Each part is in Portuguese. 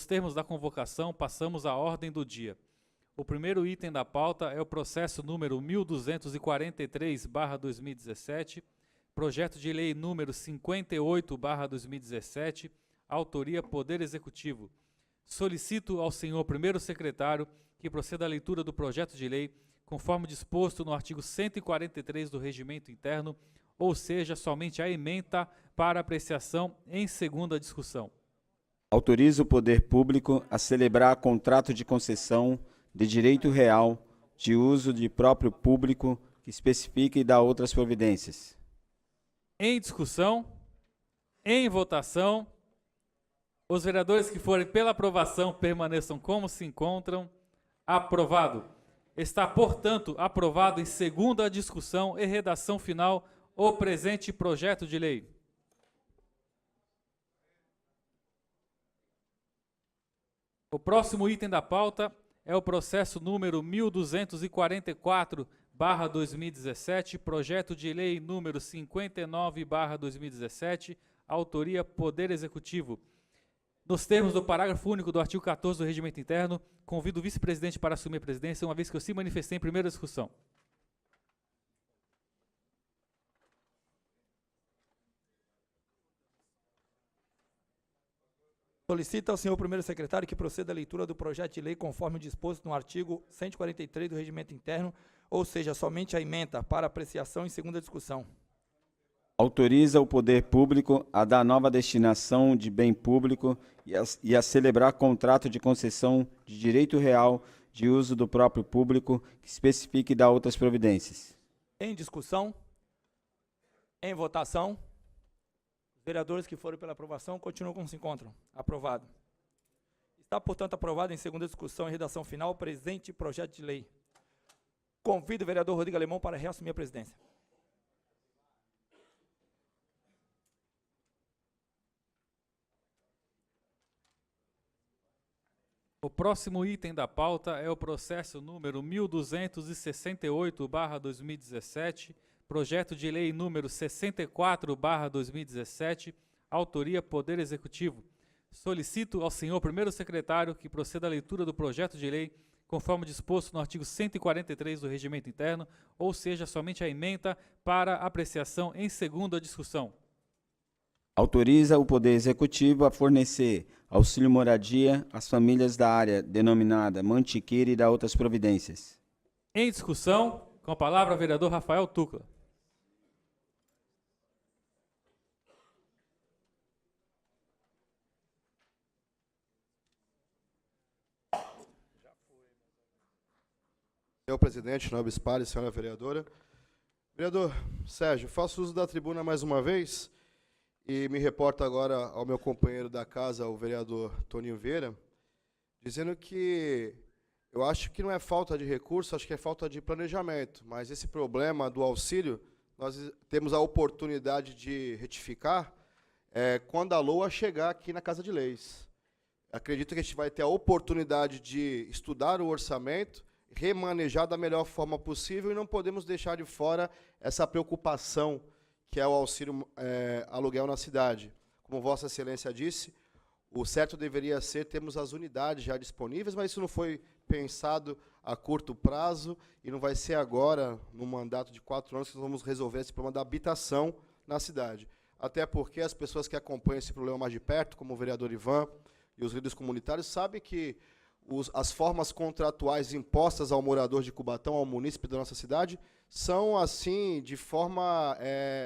nos termos da convocação, passamos à ordem do dia. O primeiro item da pauta é o processo número 1243/2017, projeto de lei número 58/2017, autoria Poder Executivo. Solicito ao senhor primeiro secretário que proceda à leitura do projeto de lei, conforme disposto no artigo 143 do Regimento Interno, ou seja, somente a ementa para apreciação em segunda discussão. Autoriza o poder público a celebrar contrato de concessão de direito real de uso de próprio público que especifique e dá outras providências. Em discussão, em votação, os vereadores que forem pela aprovação permaneçam como se encontram. Aprovado. Está, portanto, aprovado em segunda discussão e redação final o presente projeto de lei. O próximo item da pauta é o processo número 1244/2017, projeto de lei número 59/2017, autoria Poder Executivo. Nos termos do parágrafo único do artigo 14 do Regimento Interno, convido o vice-presidente para assumir a presidência, uma vez que eu se manifestei em primeira discussão. Solicita ao senhor primeiro secretário que proceda à leitura do projeto de lei conforme disposto no artigo 143 do Regimento Interno, ou seja, somente a ementa para apreciação em segunda discussão. Autoriza o poder público a dar nova destinação de bem público e a celebrar contrato de concessão de direito real de uso do próprio público que especifique e dá outras providências. Em discussão, em votação, os vereadores que forem pela aprovação continuam como se encontram. Aprovado. Está, portanto, aprovado em segunda discussão e redação final o presente projeto de lei. Convido o vereador Rodrigo Alemão para reassumir a presidência. O próximo item da pauta é o processo número 1268/2017, projeto de lei número 64/2017, autoria Poder Executivo. Solicito ao senhor primeiro secretário que proceda à leitura do projeto de lei, conforme disposto no artigo 143 do Regimento Interno, ou seja, somente a ementa para apreciação em segunda discussão. Autoriza o Poder Executivo a fornecer auxílio moradia às famílias da área denominada Mantiqueira e dá outras providências. Em discussão, com a palavra o vereador Rafael Tucla. Senhor presidente, nobres pares, senhora vereadora. Vereador Sérgio, faço uso da tribuna mais uma vez e me reporto agora ao meu companheiro da casa, o vereador Toninho Vieira, dizendo que eu acho que não é falta de recurso, acho que é falta de planejamento, mas esse problema do auxílio, nós temos a oportunidade de retificar quando a LOA chegar aqui na Casa de Leis. Acredito que a gente vai ter a oportunidade de estudar o orçamento, remanejar da melhor forma possível e não podemos deixar de fora essa preocupação que é o auxílio aluguel na cidade. Como Vossa Excelência disse, o certo deveria ser termos as unidades já disponíveis, mas isso não foi pensado a curto prazo e não vai ser agora, no mandato de 4 anos, que nós vamos resolver esse problema da habitação na cidade. Até porque as pessoas que acompanham esse problema mais de perto, como o vereador Ivan e os líderes comunitários, sabem que as formas contratuais impostas ao morador de Cubatão, ao munícipe da nossa cidade, são assim, de forma...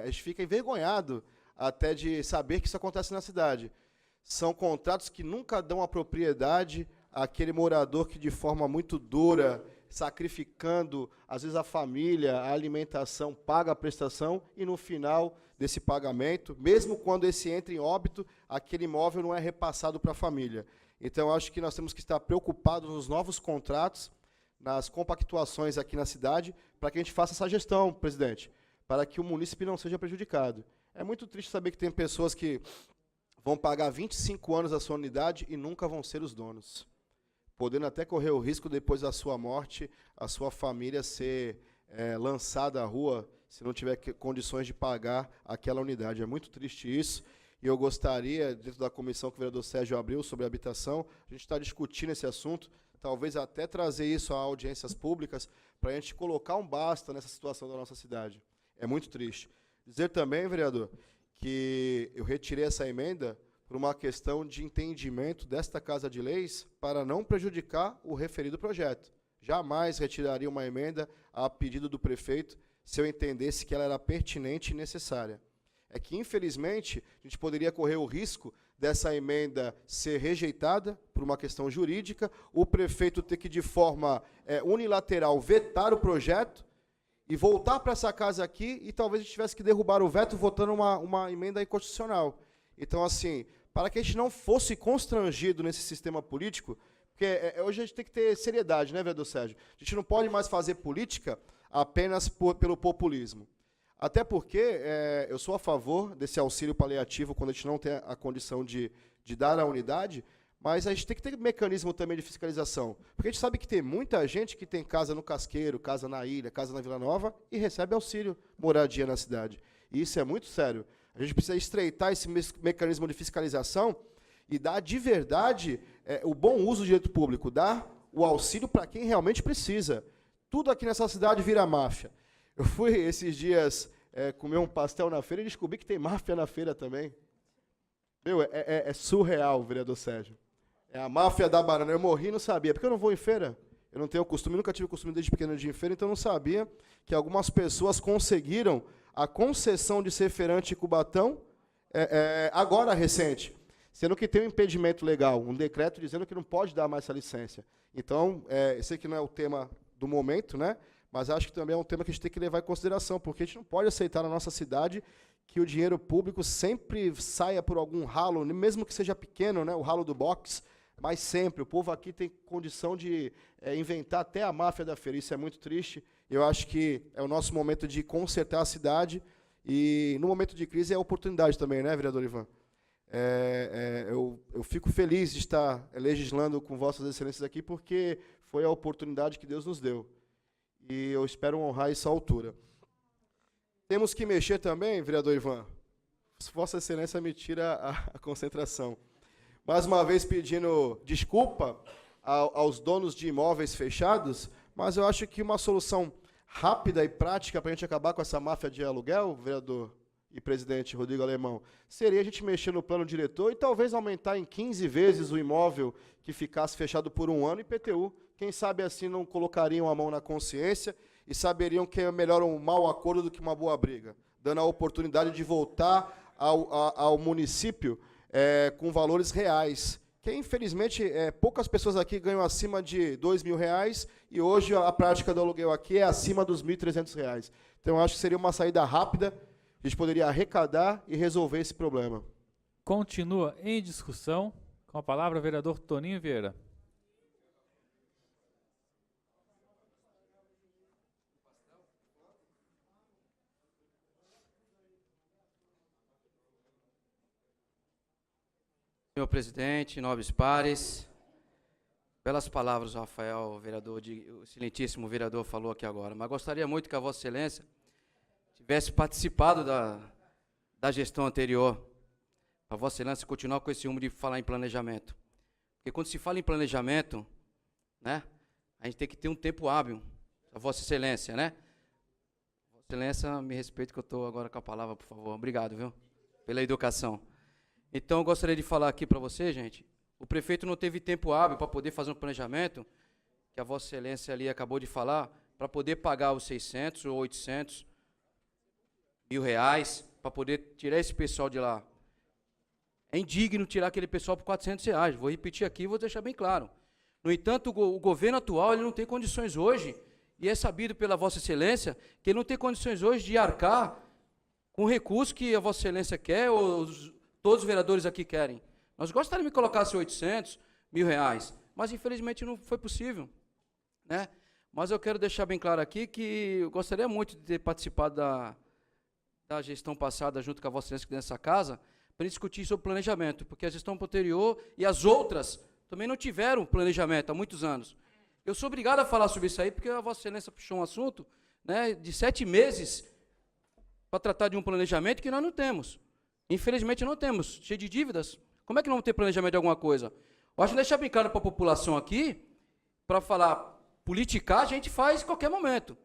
a gente fica envergonhado até de saber que isso acontece na cidade. São contratos que nunca dão a propriedade àquele morador que, de forma muito dura, sacrificando, às vezes, a família, a alimentação, paga a prestação, e no final desse pagamento, mesmo quando esse entra em óbito, aquele imóvel não é repassado para a família. Então, acho que nós temos que estar preocupados nos novos contratos, nas compactuações aqui na cidade, para que a gente faça essa gestão, presidente, para que o munícipe não seja prejudicado. É muito triste saber que tem pessoas que vão pagar 25 anos a sua unidade e nunca vão ser os donos, podendo até correr o risco, depois da sua morte, a sua família ser lançada à rua, se não tiver condições de pagar aquela unidade. É muito triste isso. e eu gostaria, dentro da comissão que o vereador Sérgio abriu sobre habitação, a gente está discutindo esse assunto, talvez até trazer isso a audiências públicas, para a gente colocar um basta nessa situação da nossa cidade. É muito triste. Dizer também, vereador, que eu retirei essa emenda por uma questão de entendimento desta Casa de Leis para não prejudicar o referido projeto. Jamais retiraria uma emenda a pedido do prefeito se eu entendesse que ela era pertinente e necessária. É que, infelizmente, a gente poderia correr o risco dessa emenda ser rejeitada por uma questão jurídica, o prefeito ter que, de forma unilateral, vetar o projeto e voltar para essa casa aqui e talvez a gente tivesse que derrubar o veto votando uma emenda inconstitucional. Então, assim, para que a gente não fosse constrangido nesse sistema político, porque hoje a gente tem que ter seriedade, né, vereador Sérgio? A gente não pode mais fazer política apenas pelo populismo. Até porque eu sou a favor desse auxílio paliativo quando a gente não tem a condição de dar a unidade, mas a gente tem que ter mecanismo também de fiscalização. Porque a gente sabe que tem muita gente que tem casa no Casqueiro, casa na Ilha, casa na Vila Nova e recebe auxílio moradia na cidade. E isso é muito sério. A gente precisa estreitar esse mecanismo de fiscalização e dar de verdade o bom uso do direito público, dar o auxílio para quem realmente precisa. Tudo aqui nessa cidade vira máfia. Eu fui esses dias comer um pastel na feira e descobri que tem máfia na feira também. Meu, é surreal, vereador Sérgio. É a máfia da banana. Eu morri e não sabia, porque eu não vou em feira. Eu não tenho costume, nunca tive o costume desde pequeno de ir em feira, então eu não sabia que algumas pessoas conseguiram a concessão de ser feirante em Cubatão, agora recente, sendo que tem um impedimento legal, um decreto dizendo que não pode dar mais essa licença. Então, eu sei que não é o tema do momento, né? Mas acho que também é um tema que a gente tem que levar em consideração, porque a gente não pode aceitar na nossa cidade que o dinheiro público sempre saia por algum ralo, mesmo que seja pequeno, né? O ralo do box, mas sempre. O povo aqui tem condição de inventar até a máfia da feira. Isso é muito triste. Eu acho que é o nosso momento de consertar a cidade e, no momento de crise, é oportunidade também, né, vereador Ivan? Eu fico feliz de estar legislando com vossas excelências aqui, porque foi a oportunidade que Deus nos deu. E eu espero honrar essa altura. Temos que mexer também, vereador Ivan. Vossa Excelência me tira a concentração. Mais uma vez pedindo desculpa aos donos de imóveis fechados, mas eu acho que uma solução rápida e prática para a gente acabar com essa máfia de aluguel, vereador e presidente Rodrigo Alemão, seria a gente mexer no plano diretor e talvez aumentar em 15 vezes o imóvel que ficasse fechado por um ano IPTU. Quem sabe assim não colocariam a mão na consciência e saberiam que é melhor um mau acordo do que uma boa briga, dando a oportunidade de voltar ao município com valores reais. Que, infelizmente, poucas pessoas aqui ganham acima de R$2.000 e hoje a prática do aluguel aqui é acima dos R$1.300. Então, eu acho que seria uma saída rápida, a gente poderia arrecadar e resolver esse problema. Continua em discussão. Com a palavra, vereador Toninho Vieira. Senhor presidente, nobres pares, belas palavras o Rafael, vereador, o excelentíssimo vereador falou aqui agora, mas gostaria muito que a Vossa Excelência tivesse participado da gestão anterior, para Vossa Excelência continuar com esse rumo de falar em planejamento. Porque quando se fala em planejamento, né, a gente tem que ter um tempo hábil, a Vossa Excelência, né? Vossa Excelência, me respeite que eu estou agora com a palavra, por favor. Obrigado, viu, pela educação. Então, eu gostaria de falar aqui para você, gente, o prefeito não teve tempo hábil para poder fazer um planejamento, que a Vossa Excelência ali acabou de falar, para poder pagar os 600 ou 800 mil reais, para poder tirar esse pessoal de lá. É indigno tirar aquele pessoal por R$400. Vou repetir aqui e vou deixar bem claro. No entanto, o governo atual ele não tem condições hoje, e é sabido pela Vossa Excelência, que ele não tem condições hoje de arcar com o recurso que a Vossa Excelência quer, ou todos os vereadores aqui querem. Nós gostaríamos que colocasse 800 mil reais, mas infelizmente não foi possível, né? Mas eu quero deixar bem claro aqui que eu gostaria muito de ter participado da gestão passada junto com a Vossa Excelência nessa casa, para discutir sobre planejamento, porque a gestão posterior e as outras também não tiveram planejamento há muitos anos. Eu sou obrigado a falar sobre isso aí, porque a Vossa Excelência puxou um assunto, né, de 7 meses para tratar de um planejamento que nós não temos. Infelizmente não temos, cheio de dívidas. Como é que não vamos ter planejamento de alguma coisa? Eu acho que deixar bem claro para a população aqui, para falar politicagem, a gente faz em qualquer momento.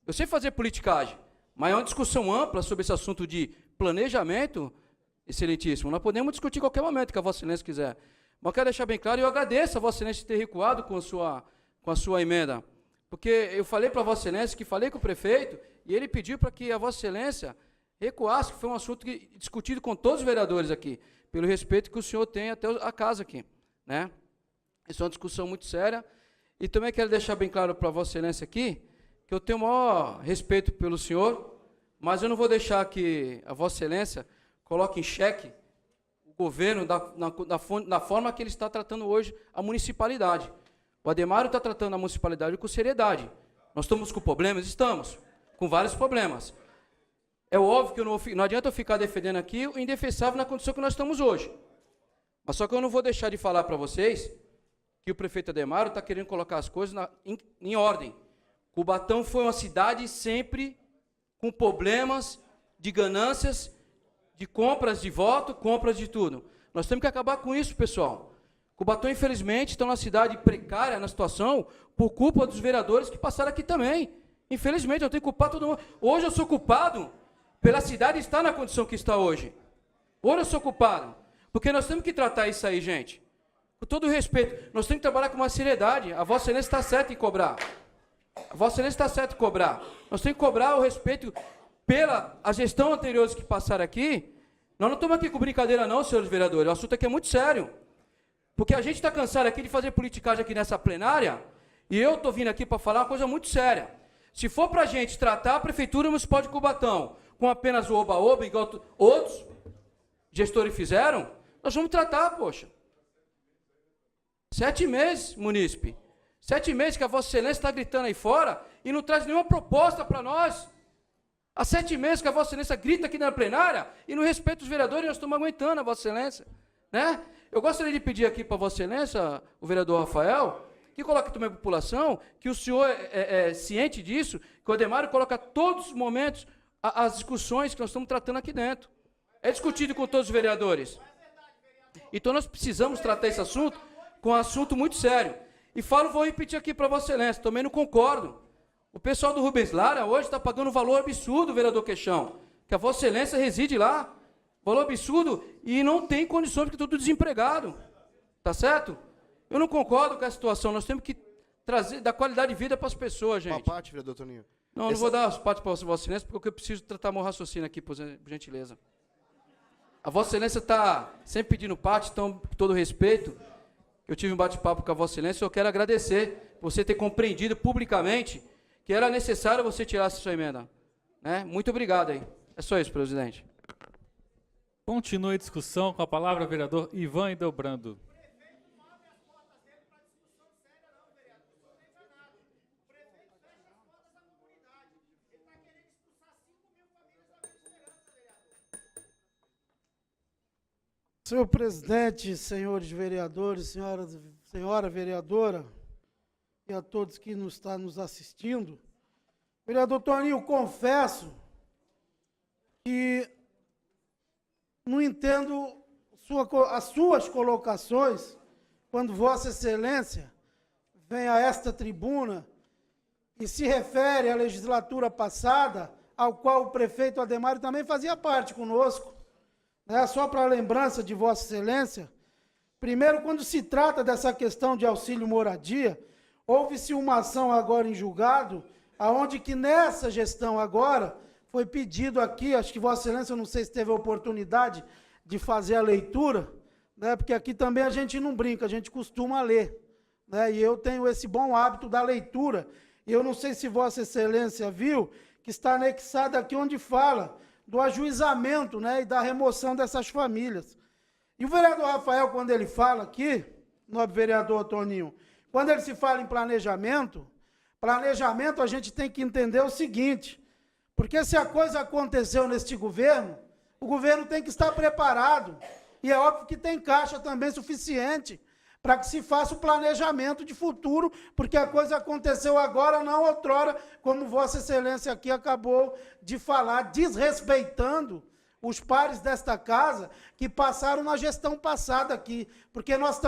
Eu sei fazer politicagem, mas é uma discussão ampla sobre esse assunto de planejamento, excelentíssimo. Nós podemos discutir em qualquer momento que a Vossa Excelência quiser. Mas eu quero deixar bem claro, e eu agradeço a Vossa Excelência ter recuado com a sua emenda, porque eu falei para a Vossa Excelência que falei com o prefeito, e ele pediu para que a Vossa Excelência recuasse, que foi um assunto discutido com todos os vereadores aqui, pelo respeito que o senhor tem até a casa aqui, né? Isso é uma discussão muito séria, e também quero deixar bem claro para a Vossa Excelência aqui, que eu tenho o maior respeito pelo senhor, mas eu não vou deixar que a Vossa Excelência coloque em xeque o governo da forma que ele está tratando hoje a municipalidade. O Ademário está tratando a municipalidade com seriedade. Nós estamos com problemas? Estamos, com vários problemas. É óbvio que não adianta eu ficar defendendo aqui o indefensável na condição que nós estamos hoje. Mas só que eu não vou deixar de falar para vocês que o prefeito Ademário está querendo colocar as coisas em ordem. Cubatão foi uma cidade sempre com problemas de ganâncias, de compras de voto, compras de tudo. Nós temos que acabar com isso, pessoal. Cubatão, infelizmente, está numa cidade precária na situação por culpa dos vereadores que passaram aqui também. Infelizmente, eu tenho que culpar todo mundo. Hoje eu sou culpado pela cidade estar na condição que está hoje. Hoje eu sou culpado. Porque nós temos que tratar isso aí, gente. Com todo o respeito. Nós temos que trabalhar com uma seriedade. A Vossa Excelência está certa em cobrar. A Vossa Excelência está certa em cobrar. Nós temos que cobrar o respeito pela a gestão anteriores que passaram aqui. Nós não estamos aqui com brincadeira não, senhores vereadores. O assunto aqui é muito sério. Porque a gente está cansado aqui de fazer politicagem aqui nessa plenária, e eu estou vindo aqui para falar uma coisa muito séria. Se for para a gente tratar a Prefeitura Municipal de Cubatão com apenas o oba-oba, igual outros gestores fizeram, nós vamos tratar, poxa. 7 meses, munícipe. 7 meses que a Vossa Excelência está gritando aí fora e não traz nenhuma proposta para nós. Há 7 meses que a Vossa Excelência grita aqui na plenária e não respeita os vereadores, nós estamos aguentando a Vossa Excelência, né? Eu gostaria de pedir aqui para a Vossa Excelência, o vereador Rafael, que coloque também a população, que o senhor é ciente disso, que o Ademário coloca todos os momentos as discussões que nós estamos tratando aqui dentro. É discutido com todos os vereadores. Então nós precisamos tratar esse assunto com um assunto muito sério. E vou repetir aqui para a Vossa Excelência, também não concordo. O pessoal do Rubens Lara hoje está pagando um valor absurdo, vereador Queixão, que a Vossa Excelência reside lá. Valor absurdo e não tem condições porque tudo desempregado. Tá certo? Eu não concordo com a situação. Nós temos que dar qualidade de vida para as pessoas, gente. Uma parte, vereador Toninho. Não vou dar as partes para a Vossa Excelência, porque eu preciso tratar meu raciocínio aqui, por gentileza. A Vossa Excelência está sempre pedindo parte, então, com todo respeito, eu tive um bate-papo com a Vossa Excelência, eu quero agradecer por você ter compreendido publicamente que era necessário você tirar essa sua emenda. Né? Muito obrigado aí. É só isso, presidente. Continue a discussão com a palavra, vereador Ivan Edelbrando. Senhor presidente, senhores vereadores, senhora vereadora e a todos que estão nos assistindo, vereador Toninho, confesso que não entendo as suas colocações quando Vossa Excelência vem a esta tribuna e se refere à legislatura passada, ao qual o prefeito Ademário também fazia parte conosco. Só para a lembrança de Vossa Excelência, primeiro, quando se trata dessa questão de auxílio moradia, houve-se uma ação agora em julgado, aonde que nessa gestão agora foi pedido aqui, acho que Vossa Excelência, eu não sei se teve a oportunidade de fazer a leitura, né, porque aqui também a gente não brinca, a gente costuma ler, né, e eu tenho esse bom hábito da leitura, e eu não sei se Vossa Excelência viu, que está anexado aqui onde fala do ajuizamento, né, e da remoção dessas famílias. E o vereador Rafael, quando ele fala aqui, nobre vereador Toninho, quando ele se fala em planejamento a gente tem que entender o seguinte, porque se a coisa aconteceu neste governo, o governo tem que estar preparado, e é óbvio que tem caixa também suficiente para que se faça o planejamento de futuro, porque a coisa aconteceu agora, não outrora, como Vossa Excelência aqui acabou de falar, desrespeitando os pares desta casa que passaram na gestão passada aqui, porque nós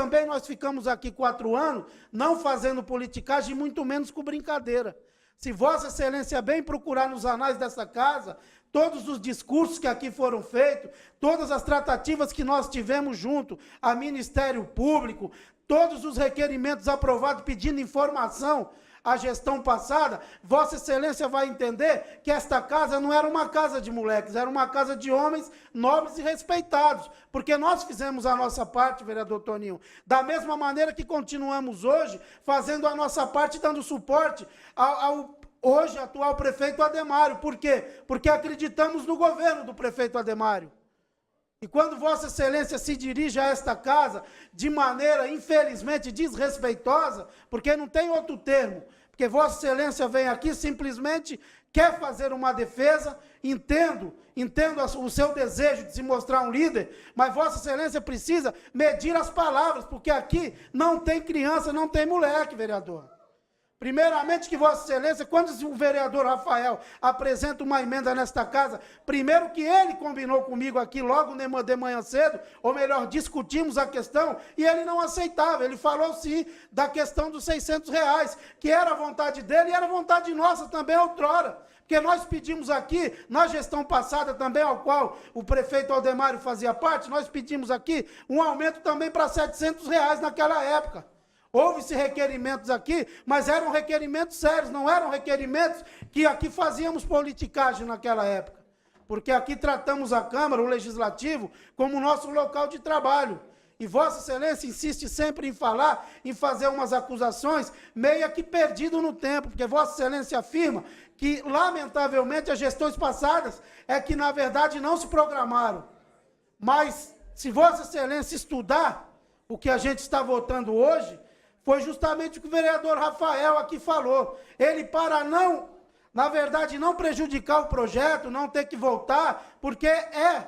ficamos aqui 4 anos, não fazendo politicagem, muito menos com brincadeira. Se Vossa Excelência bem procurar nos anais dessa casa, todos os discursos que aqui foram feitos, todas as tratativas que nós tivemos junto a Ministério Público, todos os requerimentos aprovados pedindo informação à gestão passada, Vossa Excelência vai entender que esta casa não era uma casa de moleques, era uma casa de homens nobres e respeitados, porque nós fizemos a nossa parte, vereador Toninho, da mesma maneira que continuamos hoje fazendo a nossa parte, dando suporte ao hoje atual prefeito Ademário. Por quê? Porque acreditamos no governo do prefeito Ademário. E quando Vossa Excelência se dirige a esta casa de maneira, infelizmente, desrespeitosa, porque não tem outro termo, porque Vossa Excelência vem aqui simplesmente quer fazer uma defesa, entendo o seu desejo de se mostrar um líder, mas Vossa Excelência precisa medir as palavras, porque aqui não tem criança, não tem moleque, vereador. Primeiramente que Vossa Excelência, quando o vereador Rafael apresenta uma emenda nesta casa, primeiro que ele combinou comigo aqui logo de manhã cedo, ou melhor, discutimos a questão, e ele não aceitava, ele falou sim da questão dos R$600, que era a vontade dele e era a vontade nossa também outrora. Porque nós pedimos aqui, na gestão passada também, ao qual o prefeito Ademário fazia parte, nós pedimos aqui um aumento também para R$700 naquela época. Houve-se requerimentos aqui, mas eram requerimentos sérios, não eram requerimentos que aqui fazíamos politicagem naquela época. Porque aqui tratamos a Câmara, o Legislativo, como nosso local de trabalho. E Vossa Excelência insiste sempre em falar, em fazer umas acusações, meio que perdido no tempo, porque Vossa Excelência afirma que, lamentavelmente, as gestões passadas é que, na verdade, não se programaram. Mas, se Vossa Excelência estudar o que a gente está votando hoje, foi justamente o que o vereador Rafael aqui falou. Ele, para não, na verdade, não prejudicar o projeto, não ter que voltar, porque é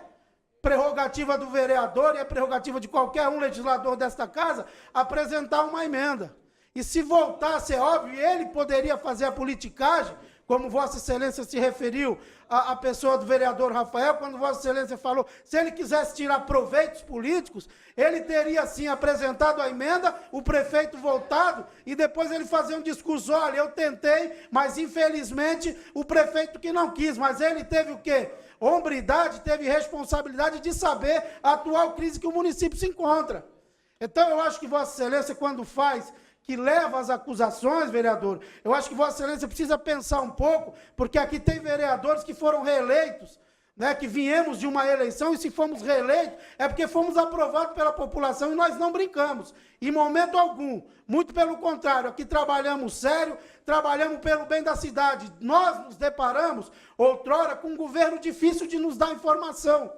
prerrogativa do vereador e é prerrogativa de qualquer um legislador desta casa, apresentar uma emenda. E se voltasse, é óbvio, ele poderia fazer a politicagem, como Vossa Excelência se referiu à pessoa do vereador Rafael, quando Vossa Excelência falou, se ele quisesse tirar proveitos políticos, ele teria, sim, apresentado a emenda, o prefeito voltado, e depois ele fazer um discurso, olha, eu tentei, mas infelizmente o prefeito que não quis, mas ele teve o quê? Hombridade, teve responsabilidade de saber a atual crise que o município se encontra. Então eu acho que Vossa Excelência, quando faz, que leva as acusações, vereador, eu acho que Vossa Excelência precisa pensar um pouco, porque aqui tem vereadores que foram reeleitos, né, que viemos de uma eleição e se fomos reeleitos é porque fomos aprovados pela população e nós não brincamos, em momento algum. Muito pelo contrário, aqui trabalhamos sério, trabalhamos pelo bem da cidade. Nós nos deparamos, outrora, com um governo difícil de nos dar informação.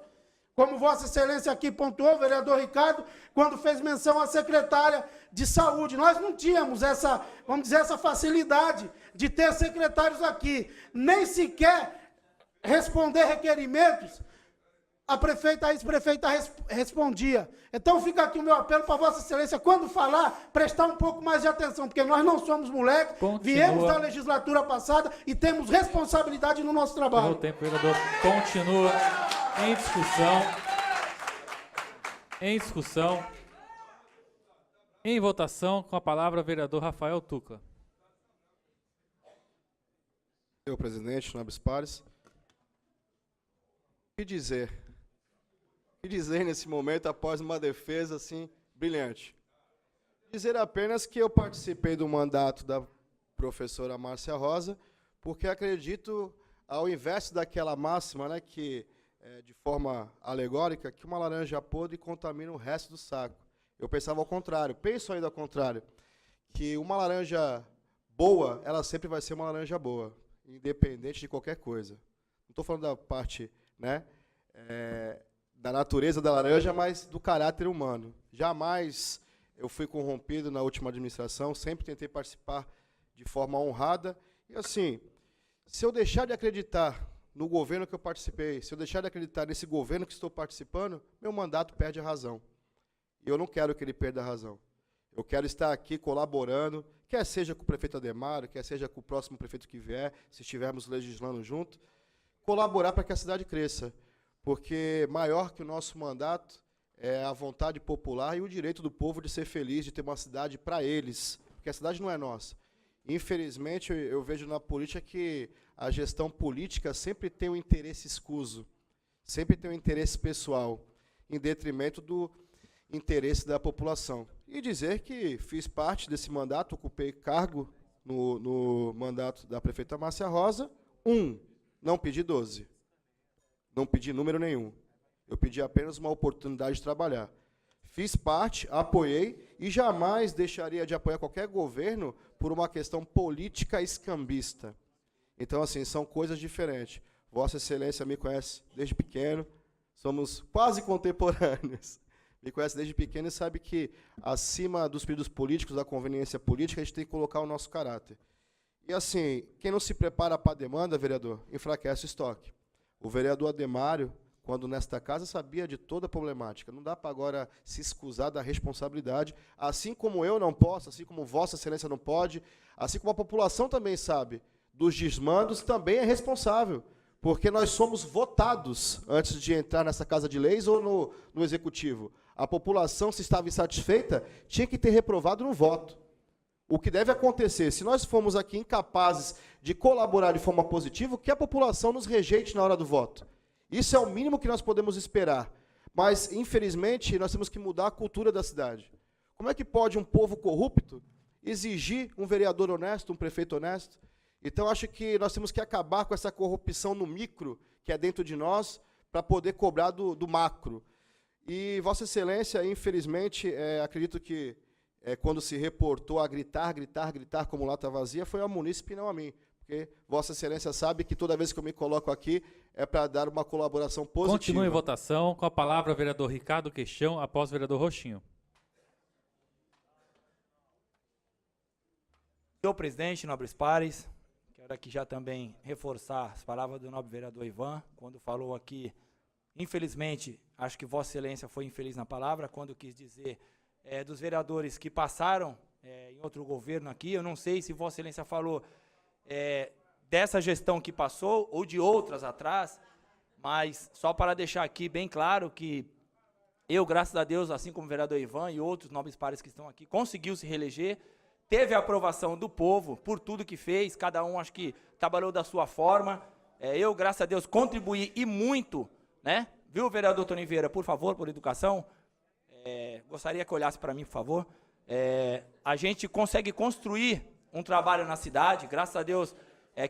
Como Vossa Excelência aqui pontuou, o vereador Ricardo, quando fez menção à secretária de saúde. Nós não tínhamos essa, vamos dizer, essa facilidade de ter secretários aqui. Nem sequer responder requerimentos, a ex-prefeita respondia. Então fica aqui o meu apelo para Vossa Excelência, quando falar, prestar um pouco mais de atenção, porque nós não somos moleques, viemos da legislatura passada e temos responsabilidade no nosso trabalho. O tempo, vereador, continua em discussão. Em votação, com a palavra, vereador Rafael Tucla. Senhor presidente, nobres pares. O que dizer? O que dizer nesse momento após uma defesa assim brilhante? Dizer apenas que eu participei do mandato da professora Márcia Rosa, porque acredito, ao invés daquela máxima, né, que de forma alegórica, que uma laranja podre contamina o resto do saco. Eu pensava ao contrário, penso ainda ao contrário, que uma laranja boa, ela sempre vai ser uma laranja boa, independente de qualquer coisa. Não estou falando da parte, né, da natureza da laranja, mas do caráter humano. Jamais eu fui corrompido na última administração, sempre tentei participar de forma honrada. E assim, se eu deixar de acreditar no governo que eu participei, se eu deixar de acreditar nesse governo que estou participando, meu mandato perde a razão. E eu não quero que ele perda a razão. Eu quero estar aqui colaborando, quer seja com o prefeito Ademário, quer seja com o próximo prefeito que vier, se estivermos legislando junto, colaborar para que a cidade cresça. porque maior que o nosso mandato é a vontade popular e o direito do povo de ser feliz, de ter uma cidade para eles, porque a cidade não é nossa. Infelizmente, eu vejo na política que a gestão política sempre tem um interesse escuso, sempre tem um interesse pessoal, em detrimento do interesse da população. E dizer que fiz parte desse mandato, ocupei cargo no mandato da prefeita Márcia Rosa. Não pedi 12. Não pedi número nenhum. Eu pedi apenas uma oportunidade de trabalhar. Fiz parte, apoiei e jamais deixaria de apoiar qualquer governo por uma questão política escambista. Então, assim, são coisas diferentes. Vossa Excelência me conhece desde pequeno, somos quase contemporâneos. Me conhece desde pequeno e sabe que, acima dos pedidos políticos, da conveniência política, a gente tem que colocar o nosso caráter. E, assim, quem não se prepara para a demanda, vereador, enfraquece o estoque. O vereador Ademário, quando nesta casa, sabia de toda a problemática. Não dá para agora se escusar da responsabilidade, assim como eu não posso, assim como Vossa Excelência não pode, assim como a população também sabe, dos desmandos também é responsável, porque nós somos votados antes de entrar nessa Casa de Leis ou no Executivo. A população, se estava insatisfeita, tinha que ter reprovado no voto. O que deve acontecer, se nós formos aqui incapazes de colaborar de forma positiva, que a população nos rejeite na hora do voto. Isso é o mínimo que nós podemos esperar. Mas, infelizmente, nós temos que mudar a cultura da cidade. Como é que pode um povo corrupto exigir um vereador honesto, um prefeito honesto? Então, acho que nós temos que acabar com essa corrupção no micro, que é dentro de nós, para poder cobrar do macro. E, Vossa Excelência, infelizmente, acredito que quando se reportou a gritar, como lata vazia, foi a munícipe e não a mim. Porque Vossa Excelência sabe que toda vez que eu me coloco aqui é para dar uma colaboração positiva. Continue em votação. Com a palavra, o vereador Ricardo Queixão, após o vereador Roxinho. Senhor presidente, nobres pares, quero aqui já também reforçar as palavras do nobre vereador Ivan, quando falou aqui, infelizmente, acho que Vossa Excelência foi infeliz na palavra, quando quis dizer dos vereadores que passaram em outro governo aqui. Eu não sei se Vossa Excelência falou dessa gestão que passou ou de outras atrás, mas só para deixar aqui bem claro que eu, graças a Deus, assim como o vereador Ivan e outros nobres pares que estão aqui, conseguiu se reeleger, teve a aprovação do povo por tudo que fez, cada um acho que trabalhou da sua forma. Eu, graças a Deus, contribuí e muito, né? Viu, vereador Tony Vieira, por favor, por educação? Gostaria que olhasse para mim, por favor. A gente consegue construir um trabalho na cidade, graças a Deus,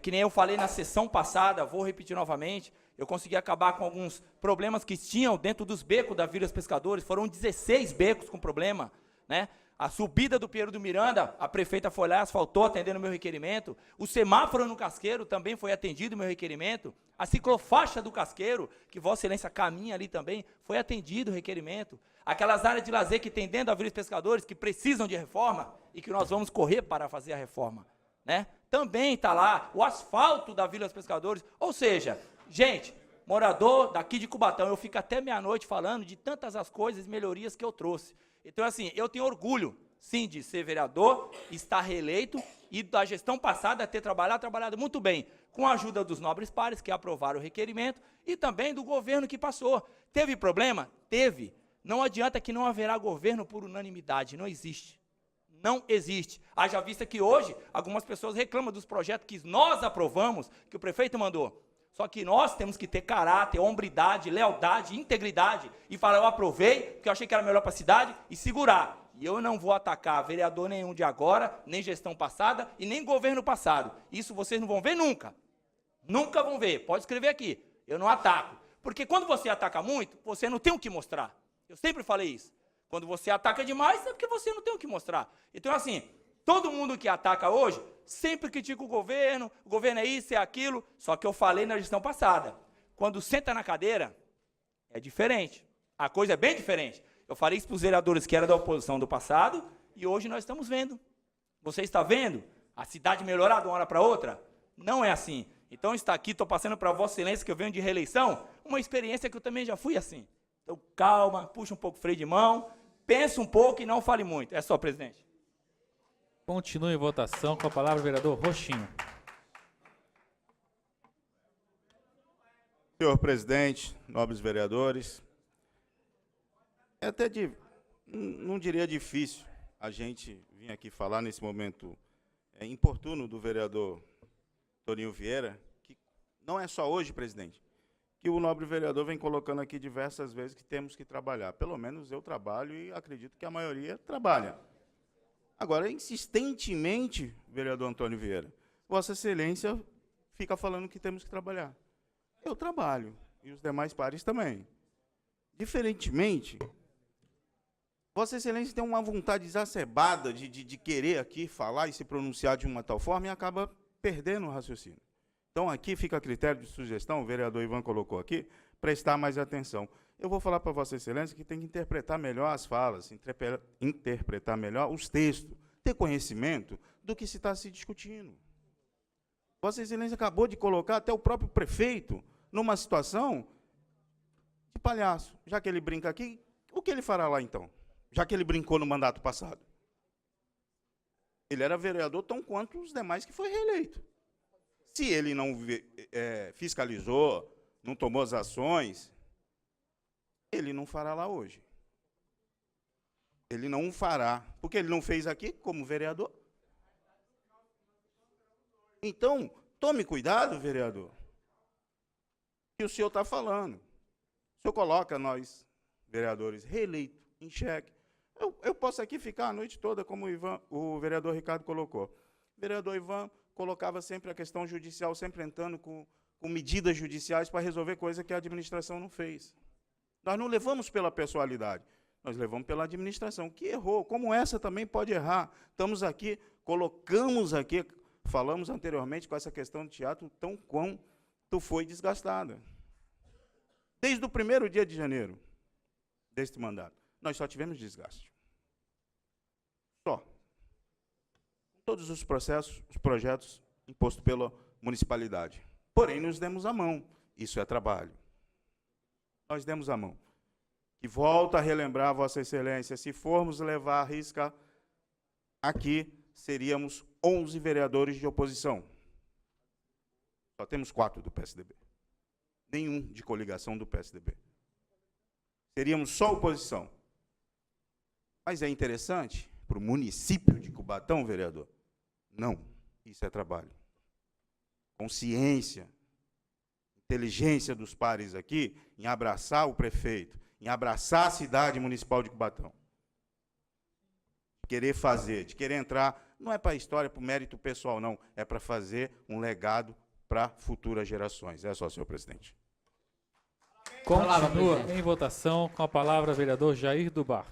que nem eu falei na sessão passada, vou repetir novamente, eu consegui acabar com alguns problemas que tinham dentro dos becos da Vila dos Pescadores, foram 16 becos com problema, né? A subida do Pinheiro do Miranda, a prefeita foi lá e asfaltou, atendendo o meu requerimento. O semáforo no Casqueiro também foi atendido o meu requerimento. A ciclofaixa do Casqueiro, que Vossa Excelência caminha ali também, foi atendido o requerimento. Aquelas áreas de lazer que tem dentro da Vila dos Pescadores, que precisam de reforma e que nós vamos correr para fazer a reforma, né? Também está lá o asfalto da Vila dos Pescadores. Ou seja, gente, morador daqui de Cubatão, eu fico até meia-noite falando de tantas as coisas e melhorias que eu trouxe. Então, assim, eu tenho orgulho, sim, de ser vereador, estar reeleito e da gestão passada ter trabalhado muito bem, com a ajuda dos nobres pares que aprovaram o requerimento e também do governo que passou. Teve problema? Teve. Não adianta que não haverá governo por unanimidade, não existe. Não existe. Haja vista que hoje algumas pessoas reclamam dos projetos que nós aprovamos, que o prefeito mandou. Só que nós temos que ter caráter, hombridade, lealdade, integridade e falar, eu aprovei, porque eu achei que era melhor para a cidade, e segurar. E eu não vou atacar vereador nenhum de agora, nem gestão passada e nem governo passado. Isso vocês não vão ver nunca. Nunca vão ver. Pode escrever aqui. Eu não ataco. Porque quando você ataca muito, você não tem o que mostrar. Eu sempre falei isso. Quando você ataca demais, é porque você não tem o que mostrar. Então, assim, todo mundo que ataca hoje sempre critica o governo é isso, é aquilo, só que eu falei na gestão passada. Quando senta na cadeira, é diferente. A coisa é bem diferente. Eu falei isso para os vereadores que eram da oposição do passado e hoje nós estamos vendo. Você está vendo a cidade melhorar de uma hora para outra? Não é assim. Então, está aqui, estou passando para Vossa Excelência, que eu venho de reeleição, uma experiência que eu também já fui assim. Então, calma, puxa um pouco o freio de mão, pensa um pouco e não fale muito. É só, presidente. Continue em votação. Com a palavra, o vereador Roxinho. Senhor presidente, nobres vereadores, é até não diria difícil a gente vir aqui falar nesse momento importuno do vereador Toninho Vieira, que não é só hoje, presidente, que o nobre vereador vem colocando aqui diversas vezes que temos que trabalhar. Pelo menos eu trabalho e acredito que a maioria trabalha. Agora, insistentemente, vereador Antônio Vieira, Vossa Excelência fica falando que temos que trabalhar. Eu trabalho, e os demais pares também. Diferentemente, Vossa Excelência tem uma vontade exacerbada de querer aqui falar e se pronunciar de uma tal forma e acaba perdendo o raciocínio. Então, aqui fica a critério de sugestão, o vereador Ivan colocou aqui, prestar mais atenção. Eu vou falar para Vossa Excelência que tem que interpretar melhor as falas, interpretar melhor os textos, ter conhecimento do que se está se discutindo. Vossa Excelência acabou de colocar até o próprio prefeito numa situação de palhaço. Já que ele brinca aqui, o que ele fará lá então? Já que ele brincou no mandato passado. Ele era vereador tão quanto os demais que foi reeleito. Se ele não fiscalizou, não tomou as ações, ele não fará lá hoje. Ele não fará, porque ele não fez aqui como vereador. Então, tome cuidado, vereador, que o senhor está falando. O senhor coloca nós, vereadores reeleitos, em xeque. Eu posso aqui ficar a noite toda, como o vereador Ricardo colocou. O vereador Ivan colocava sempre a questão judicial, sempre entrando com medidas judiciais para resolver coisa que a administração não fez. Nós não levamos pela pessoalidade, nós levamos pela administração, que errou, como essa também pode errar. Estamos aqui, colocamos aqui, falamos anteriormente com essa questão do teatro, tão quanto foi desgastada. Desde o primeiro dia de janeiro deste mandato, nós só tivemos desgaste. Só. Todos os processos, os projetos impostos pela municipalidade. Porém, nos demos a mão. Isso é trabalho. Nós demos a mão. E volto a relembrar, Vossa Excelência, se formos levar a risca aqui, seríamos 11 vereadores de oposição. Só temos 4 do PSDB. Nenhum de coligação do PSDB. Seríamos só oposição. Mas é interessante para o município de Cubatão, vereador? Não, isso é trabalho. Consciência, inteligência dos pares aqui em abraçar o prefeito, em abraçar a cidade municipal de Cubatão. De querer fazer, de querer entrar, não é para a história, para o mérito pessoal, não. É para fazer um legado para futuras gerações. É só, senhor presidente. Continua em votação com a palavra vereador Jair do Bar.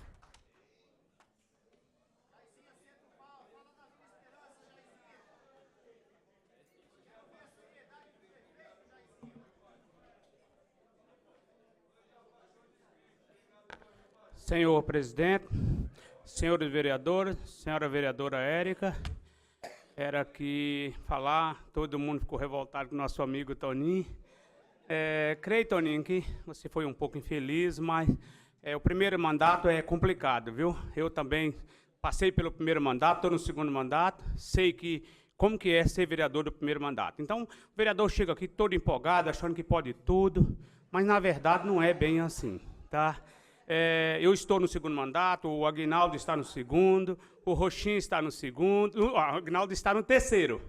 Senhor presidente, senhores vereadores, senhora vereadora Érica, era aqui falar, todo mundo ficou revoltado com o nosso amigo Toninho. Creio, Toninho, que você foi um pouco infeliz, mas o primeiro mandato é complicado, viu? Eu também passei pelo primeiro mandato, estou no segundo mandato, sei como que é ser vereador do primeiro mandato. Então, o vereador chega aqui todo empolgado, achando que pode tudo, mas, na verdade, não é bem assim, tá? Eu estou no segundo mandato, o Aguinaldo está no segundo, o Roxinho está no segundo, o Aguinaldo está no terceiro,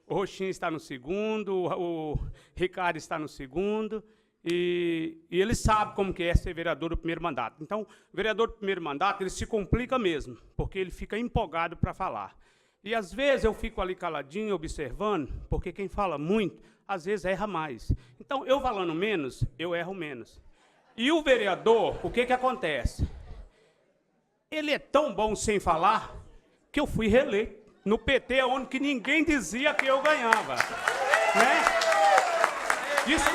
o Roxinho está no segundo, o Ricardo está no segundo, e ele sabe como que é ser vereador do primeiro mandato. Então, o vereador do primeiro mandato, ele se complica mesmo, porque ele fica empolgado para falar. E, às vezes, eu fico ali caladinho, observando, porque quem fala muito, às vezes, erra mais. Então, eu falando menos, eu erro menos. E o vereador, o que acontece? Ele é tão bom sem falar que eu fui reeleito no PT, onde que ninguém dizia que eu ganhava. Né? Diz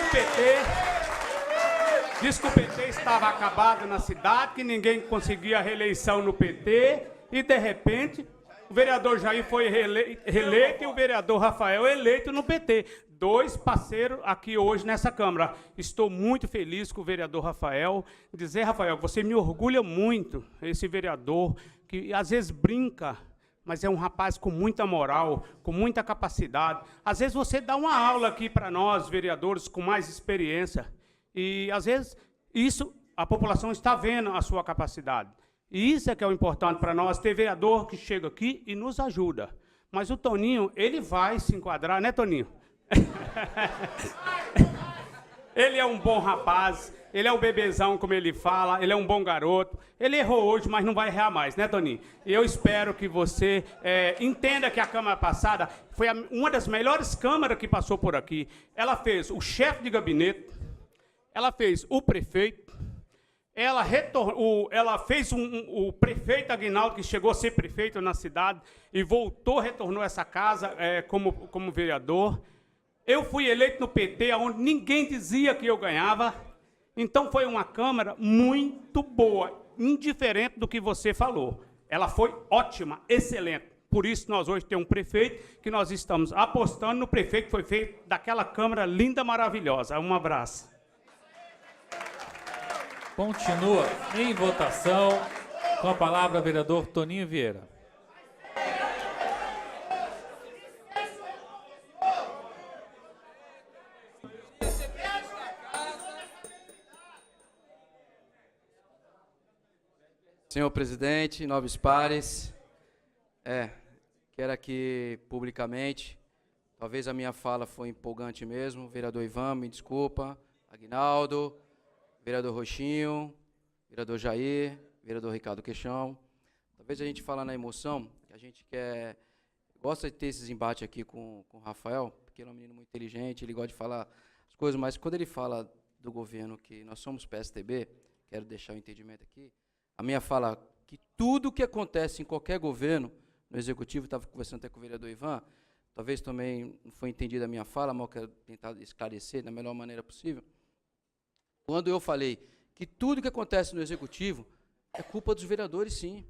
que o PT estava acabado na cidade, que ninguém conseguia reeleição no PT, e de repente o vereador Jair foi reeleito e o vereador Rafael eleito no PT. 2 parceiros aqui hoje nessa Câmara. Estou muito feliz com o vereador Rafael. Dizer, Rafael, você me orgulha muito, esse vereador, que às vezes brinca, mas é um rapaz com muita moral, com muita capacidade. Às vezes você dá uma aula aqui para nós, vereadores, com mais experiência. E, às vezes, isso, a população está vendo a sua capacidade. E isso é que é o importante para nós, ter vereador que chega aqui e nos ajuda. Mas o Toninho, ele vai se enquadrar, né, Toninho? Ele é um bom rapaz, ele é um bebezão, como ele fala, ele é um bom garoto. Ele errou hoje, mas não vai errar mais, né, Toninho? E eu espero que você entenda que a Câmara passada foi uma das melhores câmaras que passou por aqui. Ela fez o chefe de gabinete, ela fez o prefeito, ela fez o prefeito Aguinaldo, que chegou a ser prefeito na cidade, e retornou a essa casa como vereador. Eu fui eleito no PT, onde ninguém dizia que eu ganhava. Então, foi uma Câmara muito boa, indiferente do que você falou. Ela foi ótima, excelente. Por isso, nós hoje temos um prefeito, que nós estamos apostando no prefeito que foi feito daquela Câmara linda, maravilhosa. Um abraço. Continua em votação. Com a palavra, vereador Toninho Vieira. Senhor presidente, nobres pares, quero aqui publicamente, talvez a minha fala foi empolgante mesmo, vereador Ivan, me desculpa, Aguinaldo, vereador Roxinho, vereador Jair, vereador Ricardo Queixão. Talvez a gente fala na emoção, que a gente gosta de ter esses embates aqui com o Rafael, porque ele é um menino muito inteligente, ele gosta de falar as coisas, mas quando ele fala do governo, que nós somos PSDB, quero deixar o entendimento aqui, a minha fala que tudo que acontece em qualquer governo, no Executivo, estava conversando até com o vereador Ivan, talvez também não foi entendida a minha fala, mas eu quero tentar esclarecer da melhor maneira possível. Quando eu falei que tudo que acontece no Executivo é culpa dos vereadores, sim.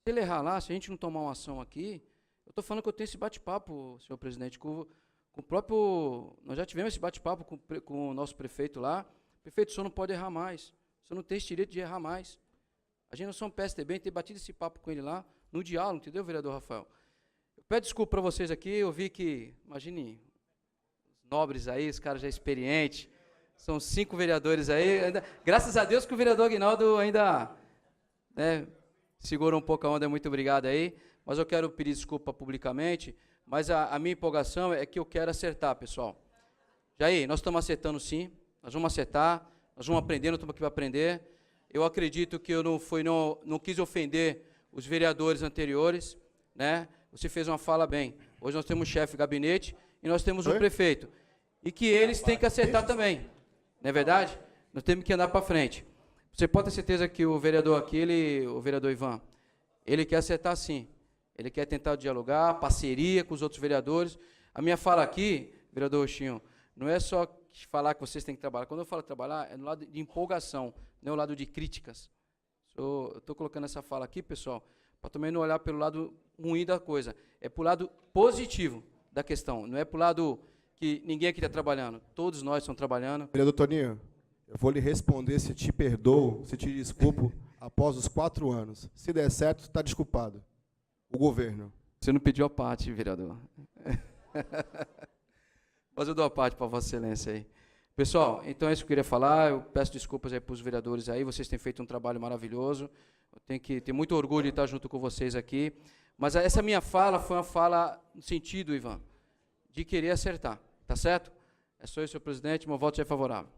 Se ele errar lá, se a gente não tomar uma ação aqui, eu estou falando que eu tenho esse bate-papo, senhor presidente, com o próprio... Nós já tivemos esse bate-papo com o nosso prefeito lá. Prefeito, o senhor não pode errar mais. O senhor não tem esse direito de errar mais. A gente não somos PSDB, tem batido esse papo com ele lá, no diálogo, entendeu, vereador Rafael? Eu peço desculpa para vocês aqui, eu vi que, imagine, os nobres aí, os caras já experientes, são 5 vereadores aí, graças a Deus que o vereador Aguinaldo ainda segurou um pouco a onda, muito obrigado aí, mas eu quero pedir desculpa publicamente, mas a minha empolgação é que eu quero acertar, pessoal. Jair, nós estamos acertando sim, nós vamos acertar, nós vamos aprender, nós estamos aqui para aprender. Eu acredito que eu não quis ofender os vereadores anteriores, né? Você fez uma fala bem. Hoje nós temos um chefe de gabinete e nós temos um prefeito. E que eles têm que acertar também. Não é verdade? Nós temos que andar para frente. Você pode ter certeza que o vereador aqui, o vereador Ivan, ele quer acertar sim. Ele quer tentar dialogar, parceria com os outros vereadores. A minha fala aqui, vereador Roxinho, não é só falar que vocês têm que trabalhar. Quando eu falo trabalhar, é no lado de empolgação, não é o lado de críticas. Eu estou colocando essa fala aqui, pessoal, para também não olhar pelo lado ruim da coisa. É para o lado positivo da questão. Não é para o lado que ninguém aqui está trabalhando. Todos nós estamos trabalhando. Vereador Toninho, eu vou lhe responder se te perdoo, se te desculpo, após os 4 anos. Se der certo, está desculpado. O governo. Você não pediu a parte, vereador. Mas eu dou a parte para Vossa Excelência aí. Pessoal, então é isso que eu queria falar. Eu peço desculpas aí para os vereadores aí. Vocês têm feito um trabalho maravilhoso. Eu tenho que ter muito orgulho de estar junto com vocês aqui. Mas essa minha fala foi uma fala no sentido, Ivan, de querer acertar. Tá certo? É só isso, senhor presidente. Meu voto é favorável.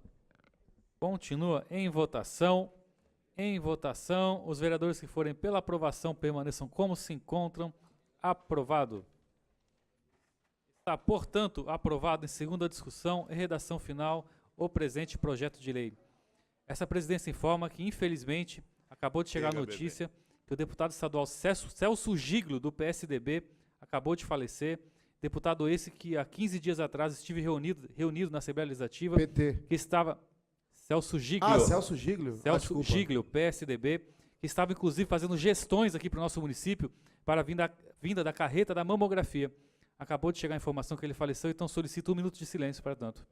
Continua em votação. Em votação, os vereadores que forem pela aprovação permaneçam como se encontram. Aprovado. Está, portanto, aprovado em segunda discussão e redação final o presente projeto de lei. Essa presidência informa que, infelizmente, acabou de chegar a notícia que o deputado estadual Celso Giglio, do PSDB, acabou de falecer. Deputado esse que há 15 dias atrás estive reunido na Assembleia Legislativa. PT. Que estava... Celso Giglio. Celso Giglio? Celso Giglio, PSDB, que estava, inclusive, fazendo gestões aqui para o nosso município para a vinda da carreta da mamografia. Acabou de chegar a informação que ele faleceu, então solicito 1 minuto de silêncio para tanto.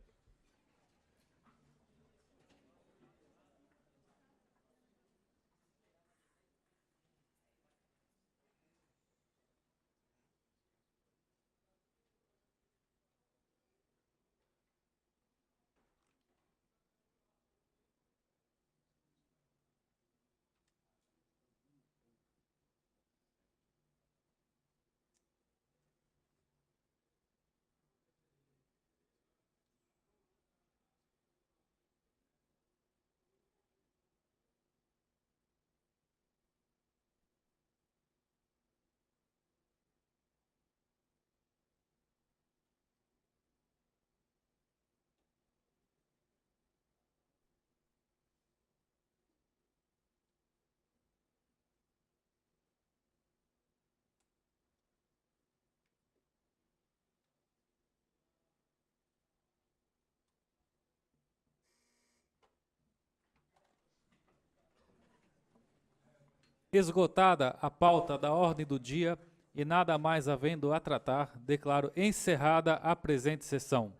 Esgotada a pauta da ordem do dia e nada mais havendo a tratar, declaro encerrada a presente sessão.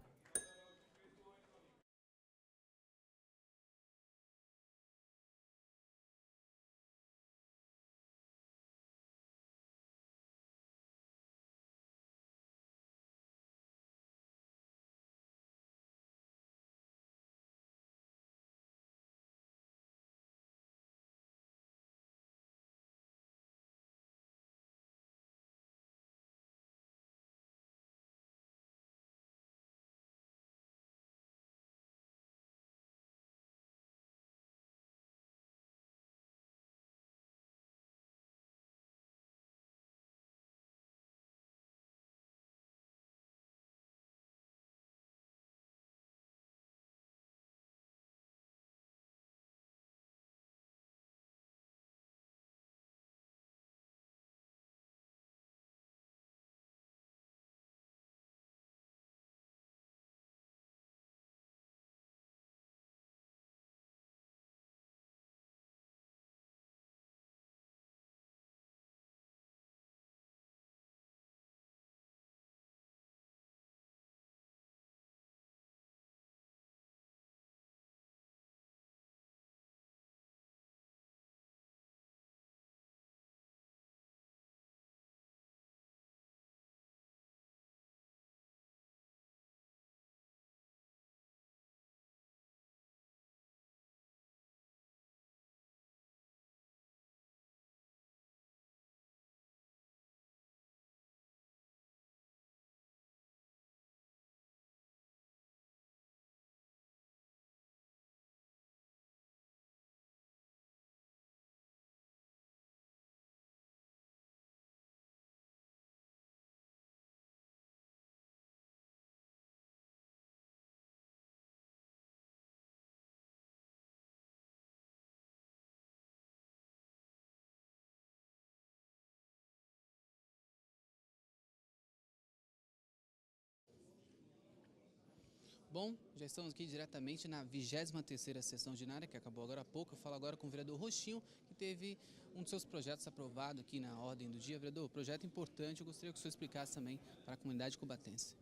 Bom, já estamos aqui diretamente na 23ª sessão ordinária, que acabou agora há pouco. Eu falo agora com o vereador Roxinho, que teve um dos seus projetos aprovado aqui na ordem do dia. Vereador, projeto importante, eu gostaria que o senhor explicasse também para a comunidade cubatense.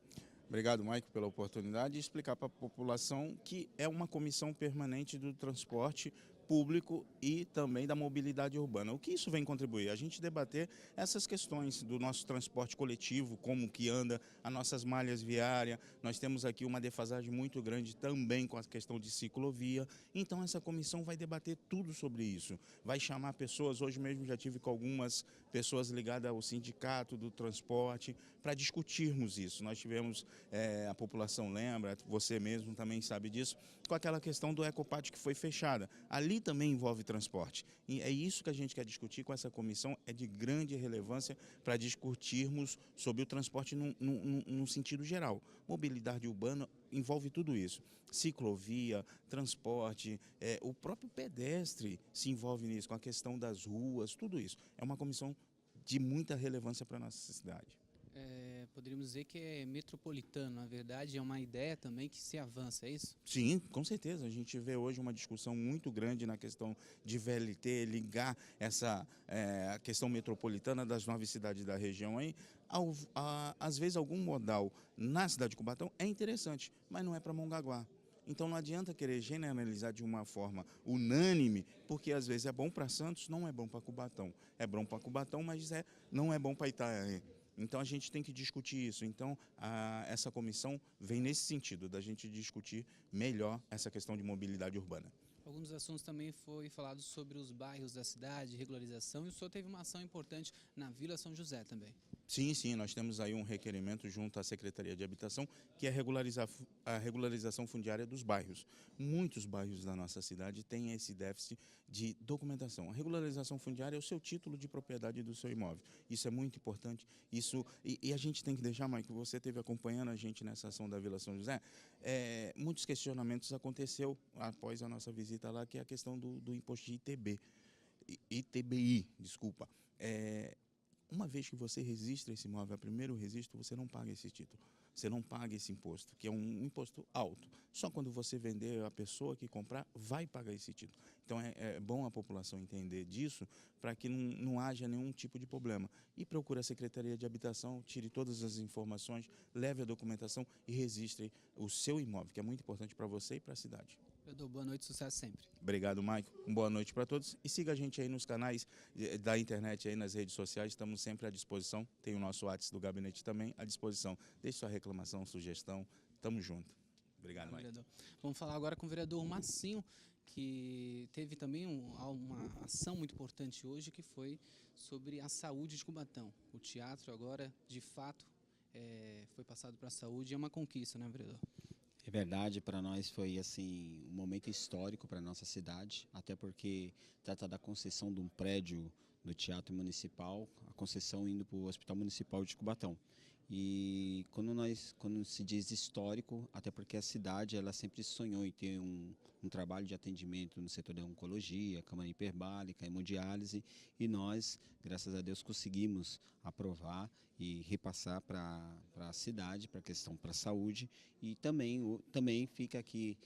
Obrigado, Maico, pela oportunidade de explicar para a população que é uma comissão permanente do transporte público e também da mobilidade urbana. O que isso vem contribuir? A gente debater essas questões do nosso transporte coletivo, como que anda, as nossas malhas viárias. Nós temos aqui uma defasagem muito grande também com a questão de ciclovia. Então essa comissão vai debater tudo sobre isso. Vai chamar pessoas, hoje mesmo já tive com algumas pessoas ligadas ao sindicato do transporte, para discutirmos isso. Nós tivemos, a população lembra, você mesmo também sabe disso, com aquela questão do Ecopátio que foi fechada. Ali também envolve transporte. E é isso que a gente quer discutir com essa comissão, é de grande relevância para discutirmos sobre o transporte num sentido geral. Mobilidade urbana envolve tudo isso. Ciclovia, transporte, o próprio pedestre se envolve nisso, com a questão das ruas, tudo isso. É uma comissão de muita relevância para a nossa cidade. Poderíamos dizer que é metropolitano, na verdade é uma ideia também que se avança, é isso? Sim, com certeza. A gente vê hoje uma discussão muito grande na questão de VLT, ligar a questão metropolitana das 9 cidades da região aí. Às vezes algum modal na cidade de Cubatão é interessante, mas não é para Mongaguá. Então não adianta querer generalizar de uma forma unânime, porque às vezes é bom para Santos, não é bom para Cubatão. É bom para Cubatão, mas não é bom para Itanhaém. Então a gente tem que discutir isso. Então essa comissão vem nesse sentido, da gente discutir melhor essa questão de mobilidade urbana. Alguns assuntos também foi falado sobre os bairros da cidade, regularização, e o senhor teve uma ação importante na Vila São José também. Sim, nós temos aí um requerimento junto à Secretaria de Habitação, que é a regularização fundiária dos bairros. Muitos bairros da nossa cidade têm esse déficit de documentação. A regularização fundiária é o seu título de propriedade do seu imóvel. Isso é muito importante. E a gente tem que deixar, Mike, você esteve acompanhando a gente nessa ação da Vila São José, muitos questionamentos aconteceu após a nossa visita lá, que é a questão do imposto de ITBI, desculpa. Uma vez que você registra esse imóvel a primeiro registro, você não paga esse título. Você não paga esse imposto, que é um imposto alto. Só quando você vender, a pessoa que comprar vai pagar esse título. Então é bom a população entender disso para que não haja nenhum tipo de problema. E procure a Secretaria de Habitação, tire todas as informações, leve a documentação e registre o seu imóvel, que é muito importante para você e para a cidade. Vereador, boa noite, sucesso sempre. Obrigado, Maico. Boa noite para todos. E siga a gente aí nos canais da internet, aí nas redes sociais. Estamos sempre à disposição. Tem o nosso WhatsApp do gabinete também à disposição. Deixe sua reclamação, sugestão. Tamo junto. Obrigado, Maico. Vereador. Vamos falar agora com o vereador Massinho, que teve também uma ação muito importante hoje, que foi sobre a saúde de Cubatão. O teatro agora, de fato, foi passado para a saúde e é uma conquista, né, vereador? É verdade, para nós foi assim um momento histórico para nossa cidade, até porque trata da concessão de um prédio do Teatro Municipal, a concessão indo para o Hospital Municipal de Cubatão. E quando se diz histórico, até porque a cidade ela sempre sonhou em ter um trabalho de atendimento no setor da oncologia, câmara hiperbárica, hemodiálise, e nós, graças a Deus, conseguimos aprovar e repassar para a cidade, para a questão para a saúde, e também fica aqui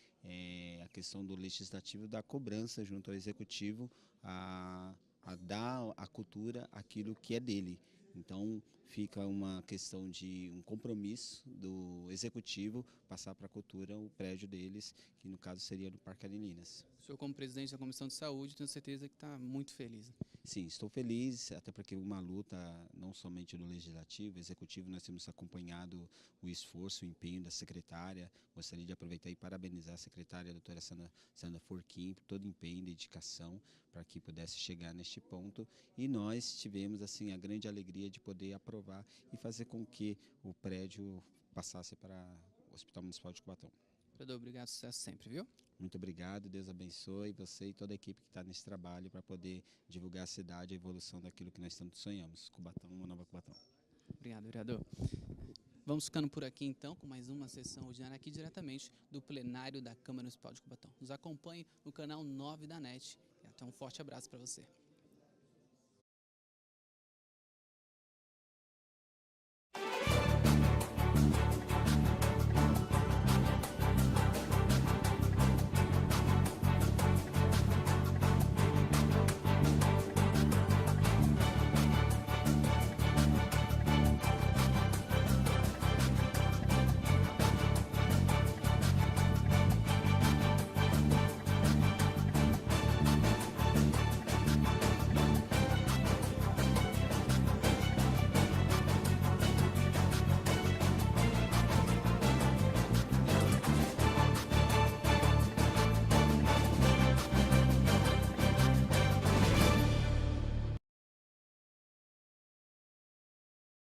a questão do legislativo da cobrança junto ao executivo a dar à cultura aquilo que é dele. Então, fica uma questão de um compromisso do executivo passar para a cultura o prédio deles, que no caso seria no Parque Areninas. O senhor, como presidente da Comissão de Saúde, tenho certeza que está muito feliz. Sim, estou feliz, até porque uma luta não somente do Legislativo, Executivo, nós temos acompanhado o esforço, o empenho da secretária. Gostaria de aproveitar e parabenizar a secretária, a doutora Sandra Forquim, por todo o empenho e dedicação para que pudesse chegar neste ponto. E nós tivemos assim a grande alegria de poder aprovar e fazer com que o prédio passasse para o Hospital Municipal de Cubatão. Vereador, obrigado, sucesso sempre, viu? Muito obrigado, Deus abençoe você e toda a equipe que está nesse trabalho para poder divulgar a cidade, a evolução daquilo que nós tanto sonhamos. Cubatão, uma nova Cubatão. Obrigado, vereador. Vamos ficando por aqui então com mais uma sessão ordinária aqui diretamente do plenário da Câmara Municipal de Cubatão. Nos acompanhe no canal 9 da NET e até um forte abraço para você.